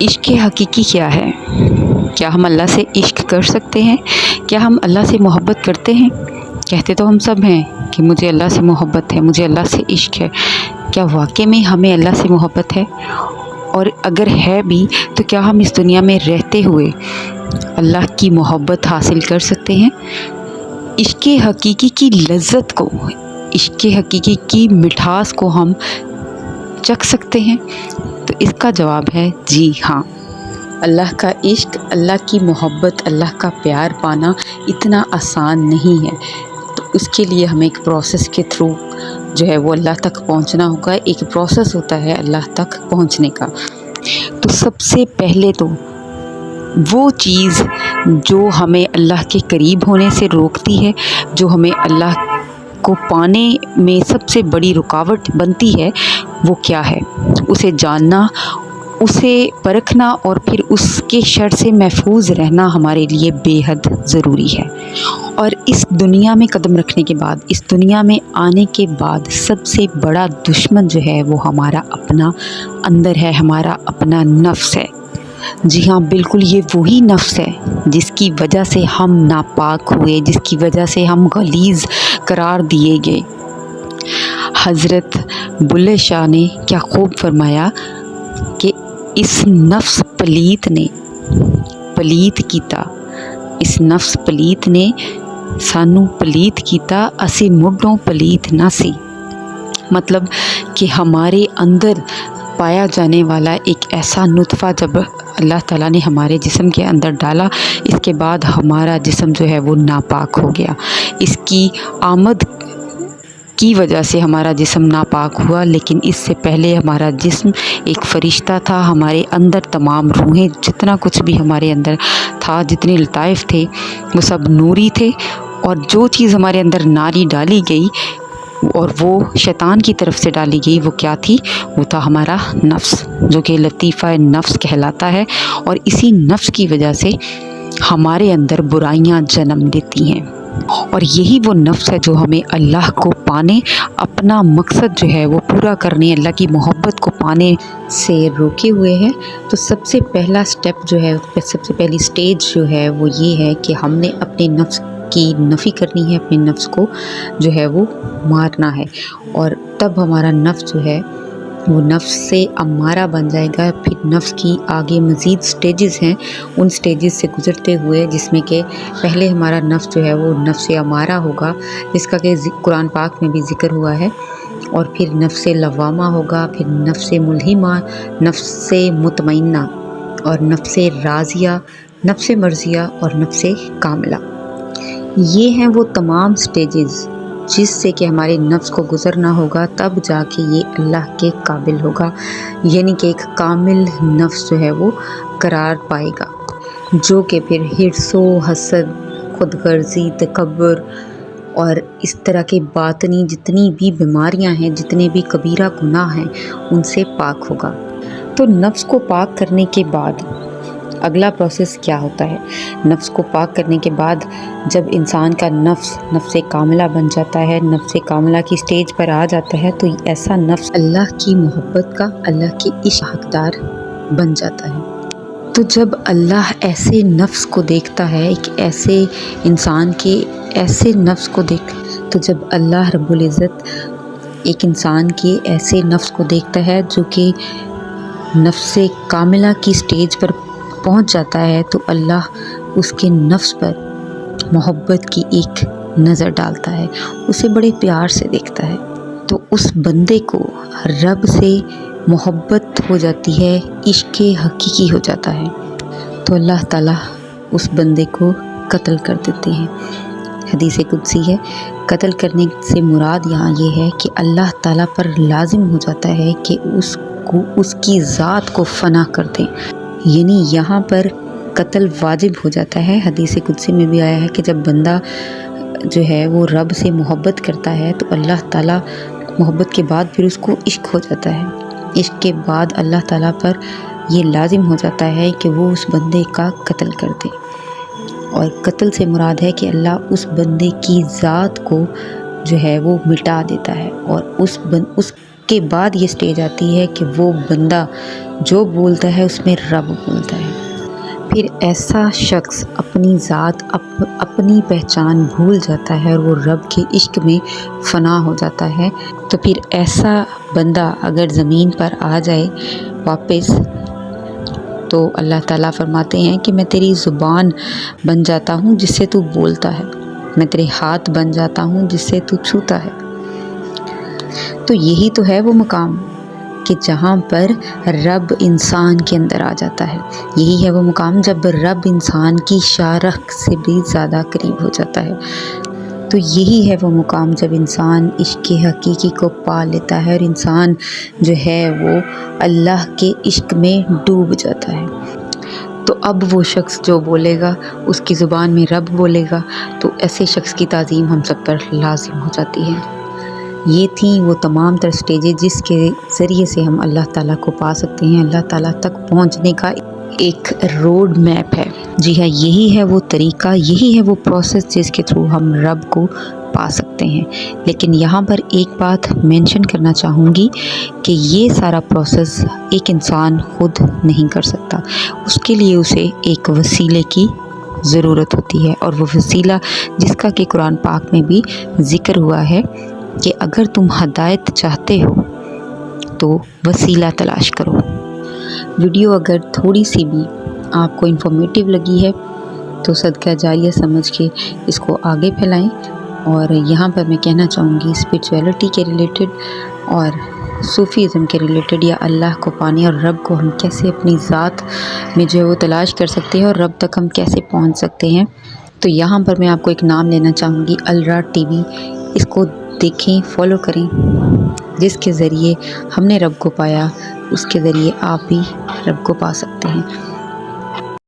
عشق حقیقی کیا ہے؟ کیا ہم اللہ سے عشق کر سکتے ہیں؟ کیا ہم اللہ سے محبت کرتے ہیں؟ کہتے تو ہم سب ہیں کہ مجھے اللہ سے محبت ہے، مجھے اللہ سے عشق ہے۔ کیا واقعی میں ہمیں اللہ سے محبت ہے؟ اور اگر ہے بھی تو کیا ہم اس دنیا میں رہتے ہوئے اللہ کی محبت حاصل کر سکتے ہیں؟ عشق حقیقی کی لذت کو، عشق حقیقی کی مٹھاس کو ہم چکھ سکتے ہیں؟ تو اس کا جواب ہے جی ہاں۔ اللہ کا عشق، اللہ کی محبت، اللہ کا پیار پانا اتنا آسان نہیں ہے۔ تو اس کے لیے ہمیں ایک پروسیس کے تھرو جو ہے وہ اللہ تک پہنچنا ہوگا۔ ایک پروسیس ہوتا ہے اللہ تک پہنچنے کا۔ تو سب سے پہلے تو وہ چیز جو ہمیں اللہ کے قریب ہونے سے روکتی ہے، جو ہمیں اللہ کو پانے میں سب سے بڑی رکاوٹ بنتی ہے، وہ کیا ہے؟ اسے جاننا، اسے پرکھنا اور پھر اس کے شر سے محفوظ رہنا ہمارے لیے بے حد ضروری ہے۔ اور اس دنیا میں قدم رکھنے کے بعد، اس دنیا میں آنے کے بعد سب سے بڑا دشمن جو ہے وہ ہمارا اپنا اندر ہے، ہمارا اپنا نفس ہے۔ جی ہاں، بالکل یہ وہی نفس ہے جس کی وجہ سے ہم ناپاک ہوئے، جس کی وجہ سے ہم غلیظ قرار دیے گئے۔ حضرت بلے شاہ نے کیا خوب فرمایا کہ اس نفس پلیت نے پلیت کیتا، اس نفس پلیت نے سانو پلیت کیتا، اسی مڈوں پلیت نہ سی۔ مطلب کہ ہمارے اندر پایا جانے والا ایک ایسا نطفہ جب اللہ تعالیٰ نے ہمارے جسم کے اندر ڈالا، اس کے بعد ہمارا جسم جو ہے وہ ناپاک ہو گیا۔ اس کی آمد کی وجہ سے ہمارا جسم ناپاک ہوا، لیکن اس سے پہلے ہمارا جسم ایک فرشتہ تھا۔ ہمارے اندر تمام روحیں، جتنا کچھ بھی ہمارے اندر تھا، جتنے لطائف تھے، وہ سب نوری تھے۔ اور جو چیز ہمارے اندر ناری ڈالی گئی اور وہ شیطان کی طرف سے ڈالی گئی، وہ کیا تھی؟ وہ تھا ہمارا نفس، جو کہ لطیفہ نفس کہلاتا ہے۔ اور اسی نفس کی وجہ سے ہمارے اندر برائیاں جنم دیتی ہیں، اور یہی وہ نفس ہے جو ہمیں اللہ کو پانے، اپنا مقصد جو ہے وہ پورا کرنے، اللہ کی محبت کو پانے سے روکے ہوئے ہے۔ تو سب سے پہلا سٹیپ جو ہے، سب سے پہلی سٹیج جو ہے وہ یہ ہے کہ ہم نے اپنے نفس کی نفی کرنی ہے، اپنے نفس کو جو ہے وہ مارنا ہے، اور تب ہمارا نفس جو ہے وہ نفس سے امارہ بن جائے گا۔ پھر نفس کی آگے مزید سٹیجز ہیں، ان سٹیجز سے گزرتے ہوئے، جس میں کہ پہلے ہمارا نفس جو ہے وہ نفس امارہ ہوگا، جس کا کہ قرآن پاک میں بھی ذکر ہوا ہے، اور پھر نفس لوامہ ہوگا، پھر نفس ملہمہ، نفس مطمئنہ، اور نفس راضیہ، نفس مرضیہ، اور نفس کاملہ۔ یہ ہیں وہ تمام سٹیجز جس سے کہ ہمارے نفس کو گزرنا ہوگا، تب جا کے یہ اللہ کے قابل ہوگا، یعنی کہ ایک کامل نفس جو ہے وہ قرار پائے گا، جو کہ پھر حرص و حسد، خود غرضی، تکبر اور اس طرح کے باطنی جتنی بھی بیماریاں ہیں، جتنے بھی کبیرہ گناہ ہیں، ان سے پاک ہوگا۔ تو نفس کو پاک کرنے کے بعد اگلا پروسیس کیا ہوتا ہے؟ نفس کو پاک کرنے کے بعد جب انسان کا نفس کاملہ بن جاتا ہے، نفس کاملہ کی سٹیج پر آ جاتا ہے، تو ایسا نفس اللہ کی محبت کا، اللہ کے عشق حقدار بن جاتا ہے۔ تو جب اللہ ایسے نفس کو دیکھتا ہے، ایک ایسے انسان کے ایسے نفس کو تو جب اللہ رب العزت ایک انسان کے ایسے نفس کو دیکھتا ہے جو کہ نفس کاملہ کی سٹیج پر پہنچ جاتا ہے، تو اللہ اس کے نفس پر محبت کی ایک نظر ڈالتا ہے، اسے بڑے پیار سے دیکھتا ہے۔ تو اس بندے کو رب سے محبت ہو جاتی ہے، عشق حقیقی ہو جاتا ہے، تو اللہ تعالیٰ اس بندے کو قتل کر دیتے ہیں۔ حدیث قدسی ہے، قتل کرنے سے مراد یہاں یہ ہے کہ اللہ تعالیٰ پر لازم ہو جاتا ہے کہ اس کی ذات کو فنا کر دیں، یعنی یہاں پر قتل واجب ہو جاتا ہے۔ حدیث قدسی میں بھی آیا ہے کہ جب بندہ جو ہے وہ رب سے محبت کرتا ہے تو اللہ تعالیٰ محبت کے بعد پھر اس کو عشق ہو جاتا ہے، عشق کے بعد اللہ تعالیٰ پر یہ لازم ہو جاتا ہے کہ وہ اس بندے کا قتل کر دے، اور قتل سے مراد ہے کہ اللہ اس بندے کی ذات کو جو ہے وہ مٹا دیتا ہے، اور اس کے بعد یہ سٹیج آتی ہے کہ وہ بندہ جو بولتا ہے اس میں رب بولتا ہے۔ پھر ایسا شخص اپنی ذات اپنی پہچان بھول جاتا ہے اور وہ رب کے عشق میں فنا ہو جاتا ہے۔ تو پھر ایسا بندہ اگر زمین پر آ جائے واپس تو اللہ تعالیٰ فرماتے ہیں کہ میں تیری زبان بن جاتا ہوں جس سے تو بولتا ہے، میں تیرے ہاتھ بن جاتا ہوں جس سے تو چھوتا ہے۔ تو یہی تو ہے وہ مقام کہ جہاں پر رب انسان کے اندر آ جاتا ہے، یہی ہے وہ مقام جب رب انسان کی شارخ سے بھی زیادہ قریب ہو جاتا ہے۔ تو یہی ہے وہ مقام جب انسان عشق حقیقی کو پا لیتا ہے اور انسان جو ہے وہ اللہ کے عشق میں ڈوب جاتا ہے۔ تو اب وہ شخص جو بولے گا اس کی زبان میں رب بولے گا، تو ایسے شخص کی تعظیم ہم سب پر لازم ہو جاتی ہے۔ یہ تھیں وہ تمام تر سٹیجز جس کے ذریعے سے ہم اللہ تعالیٰ کو پا سکتے ہیں۔ اللہ تعالیٰ تک پہنچنے کا ایک روڈ میپ ہے۔ جی ہاں، یہی ہے وہ طریقہ، یہی ہے وہ پروسیس جس کے تھرو ہم رب کو پا سکتے ہیں۔ لیکن یہاں پر ایک بات مینشن کرنا چاہوں گی کہ یہ سارا پروسیس ایک انسان خود نہیں کر سکتا، اس کے لیے اسے ایک وسیلے کی ضرورت ہوتی ہے، اور وہ وسیلہ جس کا کہ قرآن پاک میں بھی ذکر ہوا ہے کہ اگر تم ہدایت چاہتے ہو تو وسیلہ تلاش کرو۔ ویڈیو اگر تھوڑی سی بھی آپ کو انفارمیٹیو لگی ہے تو صدقہ جاریہ سمجھ کے اس کو آگے پھیلائیں۔ اور یہاں پر میں کہنا چاہوں گی اسپریچویلٹی کے ریلیٹڈ اور صوفیزم کے ریلیٹڈ، یا اللہ کو پانے اور رب کو ہم کیسے اپنی ذات میں جو ہے وہ تلاش کر سکتے ہیں اور رب تک ہم کیسے پہنچ سکتے ہیں، تو یہاں پر میں آپ کو ایک نام لینا چاہوں گی، الرا ٹی وی۔ اس کو دیکھیں، فالو کریں، جس کے ذریعے ہم نے رب کو پایا اس کے ذریعے آپ بھی رب کو پا سکتے ہیں۔